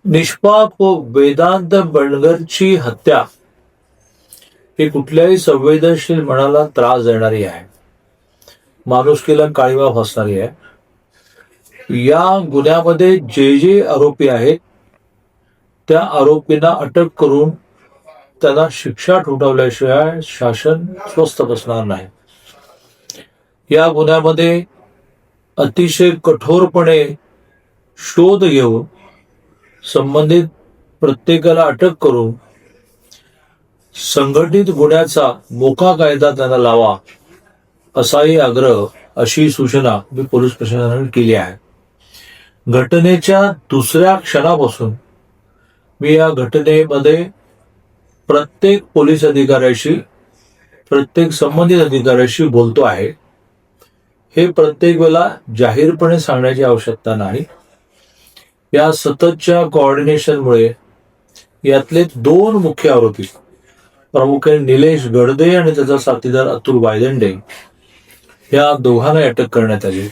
निष्पाप वेदांत बंडगरची हत्या ही कुठल्याही संवेदनशील मनाला त्रास देणारी आहे, माणुसकीला काळीमा फासणारी आहे. या गुन्ह्यामध्ये जे जे आरोपी आहेत त्या आरोपींना अटक करून त्यांना शिक्षा ठोठावल्याशिवाय शासन स्वस्थ बसणार नाही. या गुन्ह्यामध्ये अतिशय कठोरपणे शोध घेऊन संबंधित प्रत्येकाला अटक करून संघटित गुन्ह्याचा मोका कायदा त्यांना लावा, असाही आग्रह, अशी सूचना मी पोलीस प्रशासनाने केली आहे. घटनेच्या दुसऱ्या क्षणापासून मी या घटनेमध्ये प्रत्येक पोलीस अधिकाऱ्याशी, प्रत्येक संबंधित अधिकाऱ्याशी बोलतो आहे. हे प्रत्येक वेळेला जाहीरपणे सांगण्याची आवश्यकता नाही. या सततच्या कोऑर्डिनेशनमुळे यातले दोन मुख्य आरोपी, प्रामुख्याने निलेश गडदे आणि त्याचा साथीदार अतुल वायदंडे, या दोघांना अटक करण्यात आली.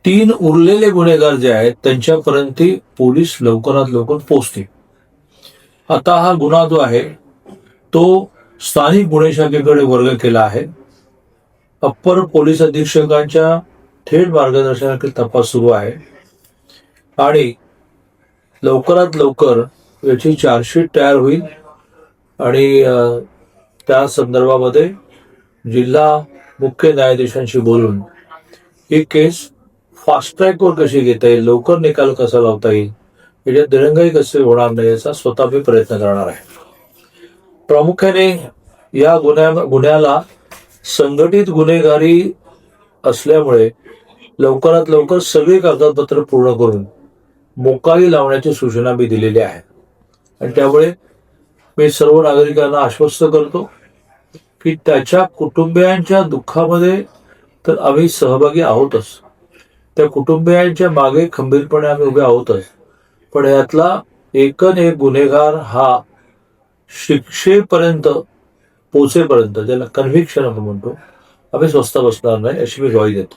3 उरलेले गुन्हेगार जे आहेत त्यांच्यापर्यंत पोलीस लवकरात लवकर पोहोचतील. आता हा गुन्हा जो आहे तो स्थानिक गुन्हे शाखेकडे वर्ग केला आहे. अप्पर पोलीस अधीक्षकांच्या थेट मार्गदर्शनाखाली तपास सुरू आहे आणि लवकरात लवकर याची चार्जशीट तयार होईल आणि त्या संदर्भामध्ये जिल्हा मुख्य न्यायाधीशांशी बोलून ही केस फास्ट ट्रॅकवर कशी घेता येईल, लवकर निकाल कसा लावता येईल, याच्यात दिरंगाई कसे होणार नाही याचा स्वतः मी प्रयत्न करणार आहे. प्रामुख्याने या गुन्ह्याला संघटित गुन्हेगारी असल्यामुळे लवकरात लवकर सगळी कागदपत्र पूर्ण करून मोकाही लावण्याची सूचना मी दिलेली आहे. आणि त्यामुळे मी सर्व नागरिकांना आश्वस्त करतो की त्याच्या कुटुंबियांच्या दुःखामध्ये तर आम्ही सहभागी आहोतच, त्या कुटुंबियांच्या मागे खंबीरपणे आम्ही उभे आहोतच, पण यातला एकन एक गुन्हेगार हा शिक्षेपर्यंत पोचेपर्यंत, ज्याला कन्व्हिक्शन आपण म्हणतो, आम्ही स्वस्थ बसणार नाही, अशी मी ग्वाही देतो.